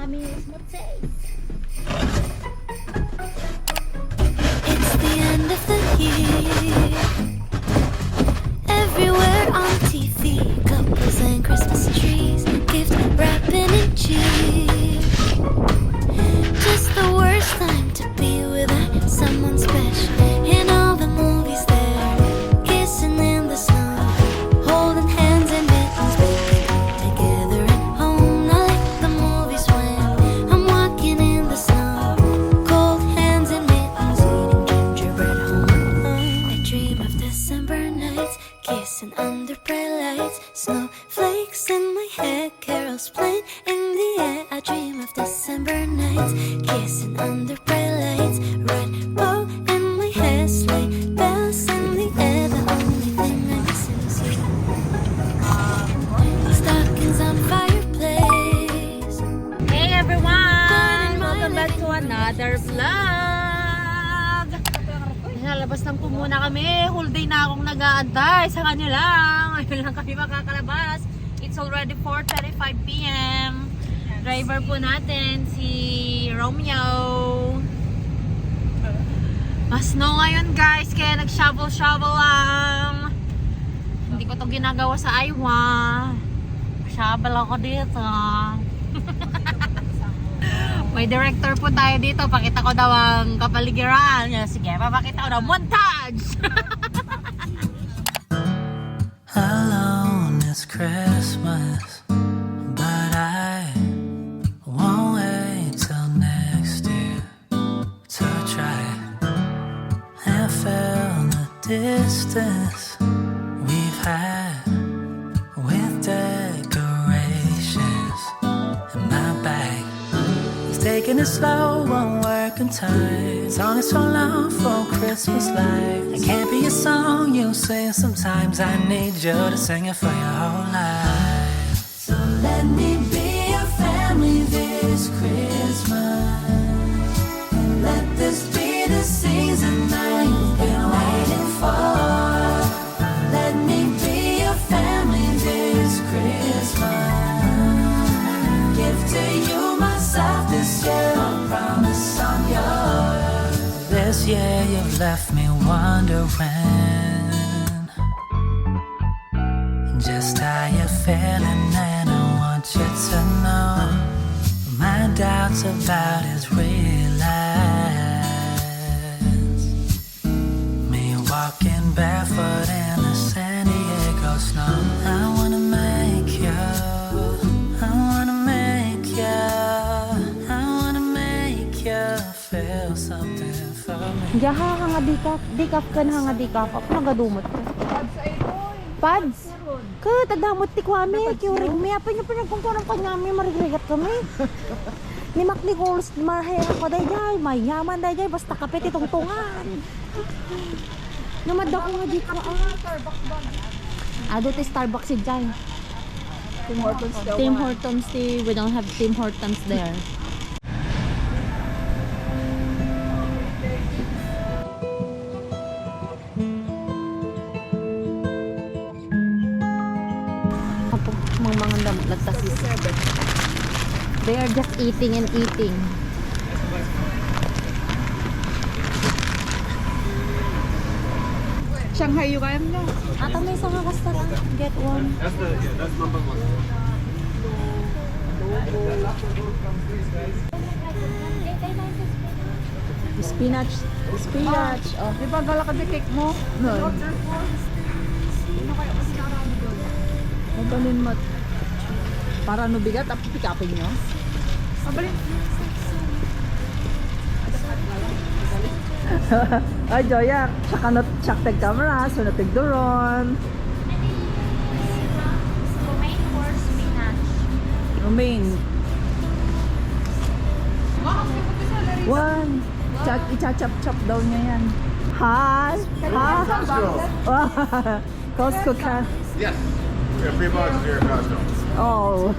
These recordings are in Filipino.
mismo taste. It's the end of the year. Everywhere on TV, couples and Christmas trees, gift wrapping and cheer. Just the worst time to be without someone special. In all the movies there, kissing in the snow, holding hands and mittens, baby, together at home. Not like the movies when I'm walking in the snow, cold hands and mittens, eating gingerbread home alone. I dream of December nights, kissing under bright lights, snowflakes in my hair, carols playing in the air. I dream of December nights, kissing under bright lights, red bow in my hair, sleigh bells in the air. The only thing I miss is you. Stockings on fireplace. Hey everyone! Welcome back to another vlog! Nalabas lang po muna kami. Whole day na akong nag-aantay sa kanila. Ngayon lang kami makakalabas. It's already 4:35 p.m. Driver po natin si Romeo. Snow ngayon guys, kaya nag-shovel lang. Hindi ko to ginagawa sa Iowa. Shovel ako dito. May director po tayo dito. Pakita ko daw ang kapaligiran. Sige, papakita ko daw. Montage! Alone it's Christmas, but I won't wait till next year to try and fill the distance we've had with decorations in my bag. He's taking it slow, won't work on time. It's only so long for Christmas lights. It can't be a song you sing sometimes. I need you to sing it for your whole life. So let me be your family this Christmas. And let this be the season that you've been waiting for. Let me be your family this Christmas. Give to you myself this year, I promise I'm yours. This year you've left me wondering just how you're feeling, and I want you to know my doubts about his realize. Me walking barefoot in the San Diego snow. I wanna make you, I wanna make you, I wanna make you feel something for me. Jaha nga dikap kan nga dikap. Ako nagadumot ko. Pads? Ka, tadamot ti kwami. Kiurig mi. Apa nyo pinagkungkurang kanyami. Marigrigat kami. Ni Mac Nichols, mahirap ko dayjay. Mayaman dayjay. Basta kapit itong tungan. Namad ako nga di ka. Ado ti Starbucks si Jai. Tim Hortons daw. Tim Hortons. We don't have Tim Hortons there. Mga damot lagtasis. They are just eating and eating. Shanghai you kaya mo. Ata may isang restaurant. Get one. That's number one. Spinach. Spinach. Oh. Di ba gala ka di cake mo? No. Maganin mo. Para no bigat, tapos pikapin nyo. Mabalin. Ay, Joya, siya ka siya tag camera, so natag doron. Romaine or spinach? Romaine. One. I-chop-chop daw niya yan. Hi! Hi! Costco can. Yes. We have free boxes here at Costco. Oh.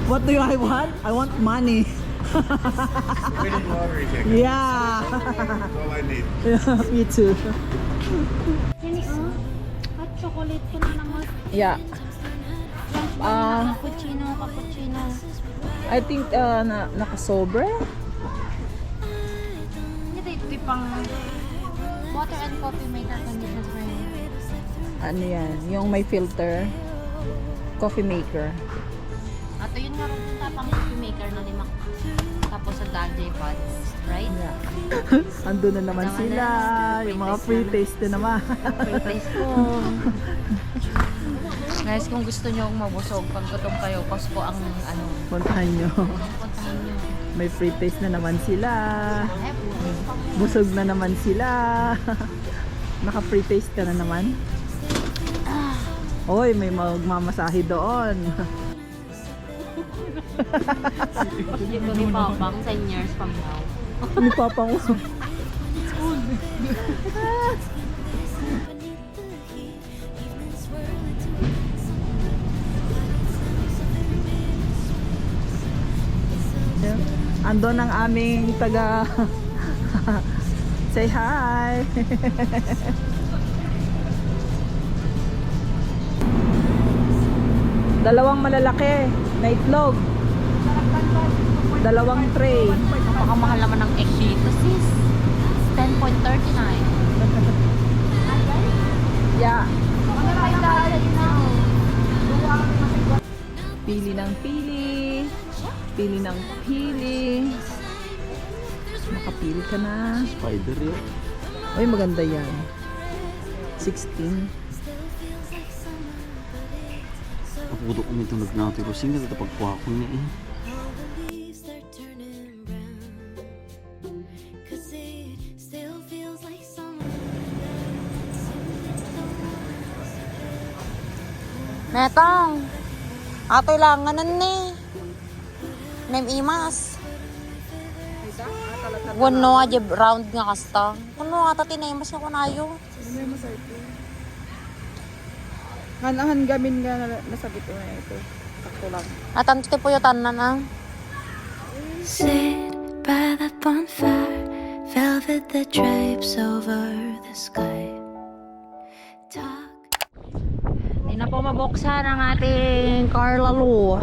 What do I want? I want money. Winning lottery ticket. Yeah. That's all I need. Me too. Sini hot chocolate ko na naman. Yeah. Cappuccino. I think nakasobre. Ito yung pang water and coffee maker condition spray. Ano yan? Yung may filter. Coffee maker. At yun nga rin yung pang coffee maker na lima. Tapos sa Dajay Pods, right? Yeah. Ando na naman Naman sila. na. Yung mga free taste na naman. Free taste po. Guys, kung gusto nyo mabusog, pag gutom kayo, Costco ang ano, Puntahan nyo. puntahan nyo. May free taste na naman sila. Eh, Busog na naman sila. Naka free taste ka na naman. Oy, may magmamasahe doon. Ito ni Papang 10 years from now. Ni Papa mo. Andon ang aming taga say hi. Dalawang malalaki na itlog. Dalawang tray. Napakamahal naman ng egg dito, sis. 10.39. Yeah. Pili ng pili. Pili ng pili. Makapili ka na. Spider yun. Uy, maganda yan. 16. Napudok kami itong nagnatiro. Singkat ito pagkuha ko niya eh. Leaves are turning brown. 'Cause it still feels like summer. Netang, ato ilanganan ni. Name imas. Wano aja round nga kasta. Wano ata tinaimas nga kunayo. Hanahan gamin nga nasagit na ito. Takto lang. Atan ti po yutan na na. Sit by the bonfire, velvet that drapes over the sky. Talk. Hindi na po mabuksan ang ating Carlalo.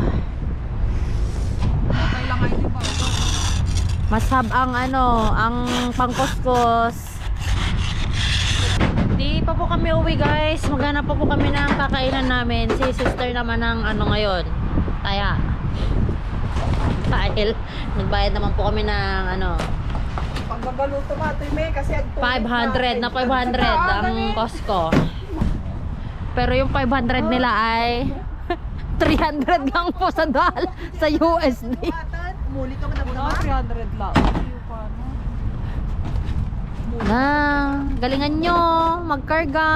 Mashab ang ano, ang pangkuskus. Di pa po kami uwi guys. Maghanap pa po kami ng kakainan namin. Si sister naman ng ano ngayon. Kaya dahil nagbayad naman po kami ng ano Pag magaluto ba ito may kasi 500 na 500 ang Costco. Pero yung 500 nila ay 300 lang po sa sa USD. Muli ka man na 300 lang. Na, galingan nyo magkarga.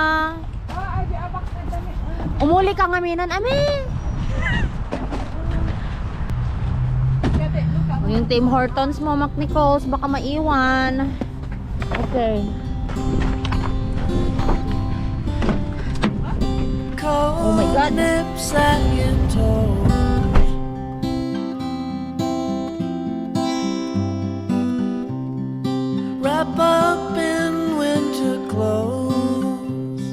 Umuli ka ngaminan, amin. Yung Tim Hortons mo, Mac Nichols, baka maiwan. Okay. Oh my God. Lips at your toes. Wrap up in winter clothes.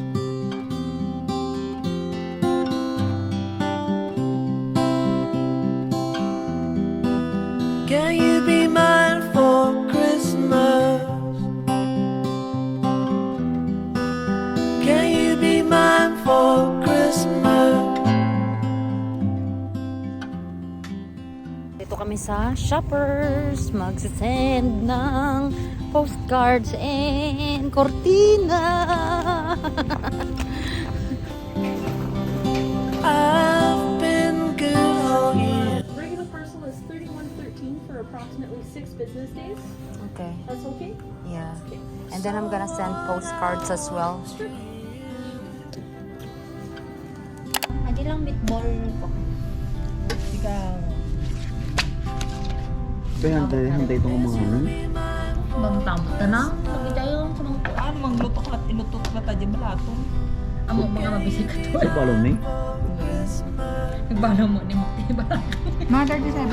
Can you be mine for Christmas? Can you be mine for Christmas? Dito kami sa Shoppers. Magsisend ng postcards and cortina. I've been good all year. Regular parcel is $31.13 for approximately 6 business days. Okay. That's okay? Yeah. And then I'm gonna send postcards as well. Hindi lang meatball po. Ikaw. Kaya hantay itong mga ano. Bang tamo tanang, lagi tayo sa mga Ano mangluto ka at inutot ka tayo balato. amo mga mabisig ka to. Sa follow me. Nagbala mo ni Makti ba? Talaga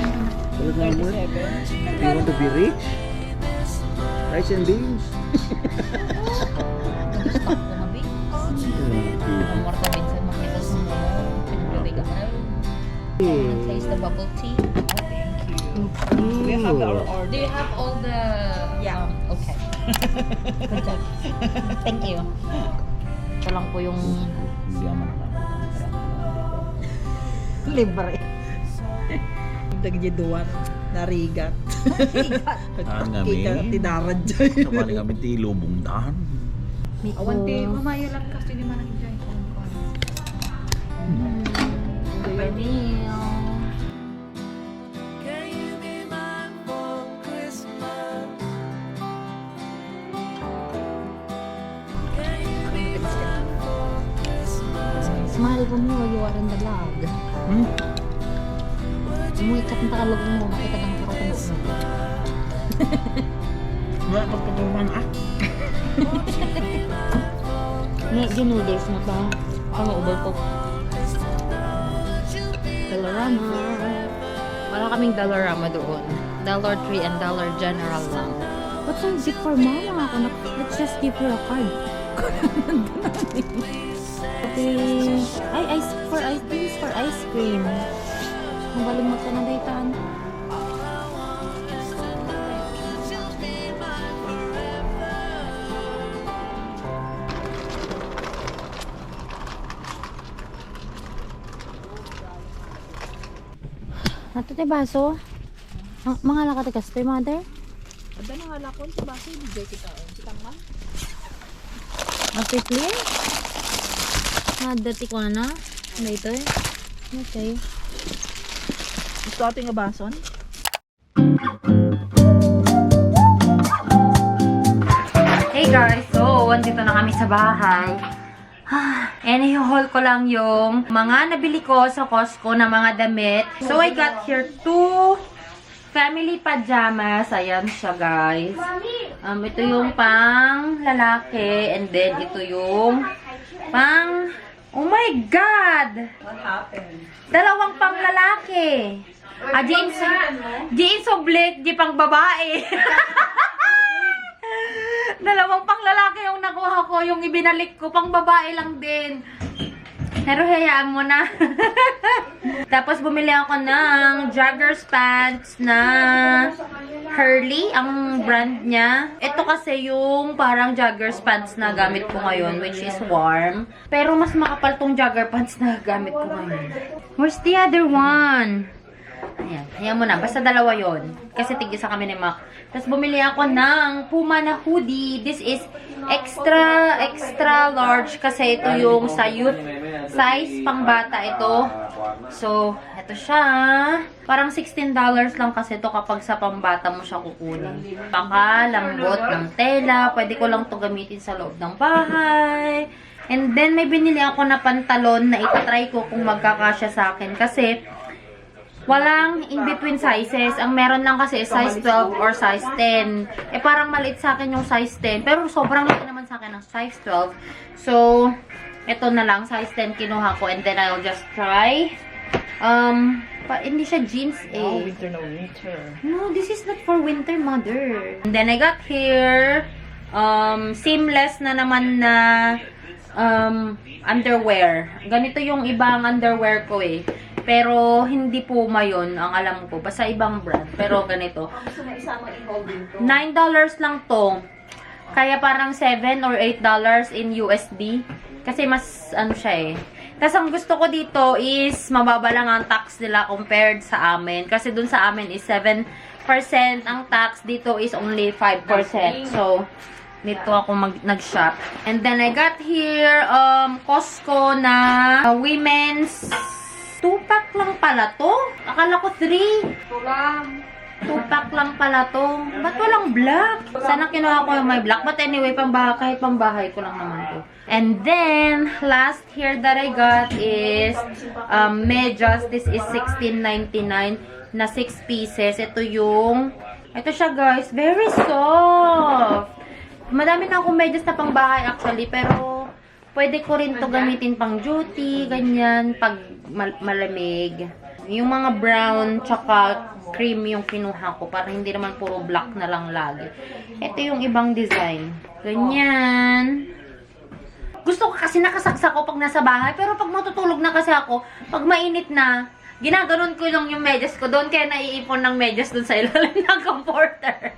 mo. You want to be rich? Rice and beans? Stop ko mabi. Ang morta minsan makita sa mga pinagbibigan na. Taste the bubble tea. Oh, thank We have our order. Do you have all the... Yeah. Okay. Good job. Thank you. Ito lang po yung... Hindi naman Libre. Dagjiduan. Narigat. Taan kami. Tinarad dyan. Kapali kami tilubong daan. Awan din. Mamayalan kasi di man nag-enjoy ko. Smile ko mo, you are in the vlog. Umuikat na takalog mo, makita ng kakatanog mo. Wala magpagawan ah. May noodles na ba? Ano ubal ko? Dollarama. Wala kaming Dollarama doon. Dollar Tree and Dollar General lang. What's so big for mama? Let's just give her a card. Okay. Ay, for ice cream. Mabalimot ka na daytaan. Nato tayo baso? Mga lakatikas tayo, mother? Ada na nga lakon sa baso, DJ kita. Kita man. Mapipli? Madati ko na. Ano ito eh? Okay. Gusto ating abason? Hey guys! So, andito na kami sa bahay. And i-haul ko lang yung mga nabili ko sa Costco na mga damit. So, I got here 2 family pajamas. Ayan siya, guys. Ito yung pang lalaki. And then, ito yung pang... Oh my God! What happened? Dalawang pang lalaki. Jeans oblique, di pang babae. Dalawang pang lalaki yung nakuha ko, yung ibinalik ko, pang babae lang din. Pero hayaan mo na. Tapos bumili ako ng joggers pants na Hurley, ang brand niya. Ito kasi yung parang joggers pants na gamit ko ngayon, which is warm. Pero mas makapal tong jogger pants na gamit ko ngayon. Where's the other one? Ayan, hayaan mo na. Basta dalawa yon. Kasi tig-isa kami ni Mac. Tapos bumili ako ng Puma na hoodie. This is extra large kasi ito yung sa youth size, pang bata ito. So, ito siya. Parang $16 lang kasi ito kapag sa pambata mo siya kukunin. Lambot ng tela. Pwede ko lang to gamitin sa loob ng bahay. And then, may binili ako na pantalon na itatry ko kung magkakasya sa akin. Kasi, walang in-between sizes. Ang meron lang kasi size 12 or size 10. Eh, parang maliit sa akin yung size 10. Pero sobrang laki naman sa akin ng size 12. So, ito na lang. Size 10 kinuha ko. And then, I'll just try. Hindi siya jeans eh. Oh, winter na winter. No, this is not for winter, mother. And then, I got here seamless na naman na underwear. Ganito yung ibang underwear ko eh. Pero, hindi Puma yun, ang alam ko. Basta ibang brand. Pero, ganito. $9 lang to. Kaya parang $7 or $8 in USD. Kasi mas, ano siya eh. Tapos, ang gusto ko dito is, mababa lang ang tax nila compared sa amin. Kasi dun sa amin is 7% ang tax. Dito is only 5%. So, dito ako nag-shop. And then, I got here, Costco na women's 2-pack lang pala to. Akala ko 3. 2-pack lang pala to. Ba't walang black? Sana kinuha ko yung may black. But anyway, kahit pambahay ko lang naman to. And then, last here that I got is medyas. This is $16.99 na 6 pieces. Ito siya guys. Very soft. Madami na akong medyas na pangbahay actually. Pero, pwede ko rin to gamitin pang duty, ganyan, pag malamig. Yung mga brown, tsaka cream yung kinuha ko, para hindi naman puro black na lang lagi. Ito yung ibang design. Ganyan. Gusto ko kasi nakasaksak ko pag nasa bahay, pero pag matutulog na kasi ako, pag mainit na, Ginaganon ko lang yung medyas ko doon, kaya naiipon ng medyas doon sa ilalim ng comforter.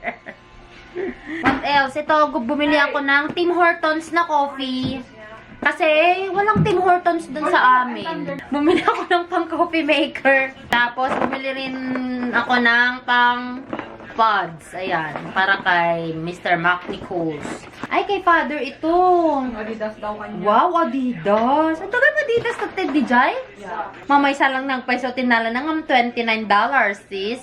What else? Ito, bumili ako ng Tim Hortons na coffee. Kasi walang Tim Hortons doon sa amin. Bumili ako ng pang coffee maker. Tapos bumili rin ako ng pang pods. Ayan, para kay Mr. Mac Nichols. Ay, kay father ito. Adidas daw kanya. Wow, Adidas. Ito ka Adidas na Ted Dijay? Yeah. Mamaysa lang ng peso tinala ng $29, sis.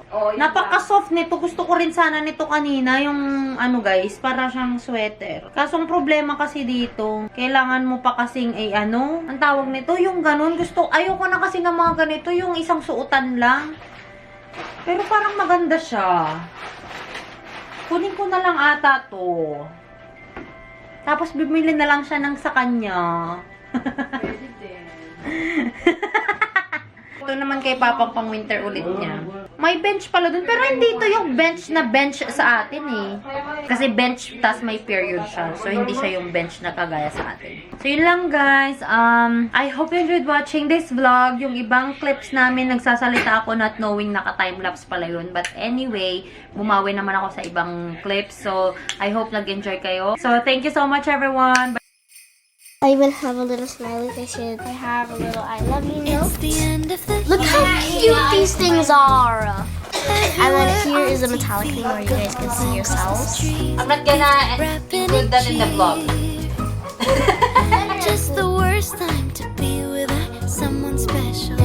Oh, yun Napaka-soft nito. Gusto ko rin sana nito kanina. Yung ano guys, para siyang sweater. Kasong problema kasi dito, kailangan mo pa kasing ang tawag nito, yung ganun. Ayoko na kasi ng mga ganito, yung isang suotan lang. Pero parang maganda siya. Kunin ko na lang ata to. Tapos bibili na lang siya ng sa kanya. Ito naman kay Papang pang winter ulit niya. May bench pala dun. Pero hindi ito yung bench na bench sa atin eh. Kasi bench, tas may period siya. So, hindi siya yung bench na kagaya sa atin. So, yun lang guys. I hope you enjoyed watching this vlog. Yung ibang clips namin, nagsasalita ako not knowing naka-timelapse pala yun. But anyway, bumawi naman ako sa ibang clips. So, I hope nag-enjoy kayo. So, thank you so much everyone. I even have a little smiley faces. I have a little I love you note. It's the end of the Look how cute these things are. And then here is a metallic thing where you guys can see yourselves. I'm not gonna include that in the vlog. Just the worst time to be with someone special.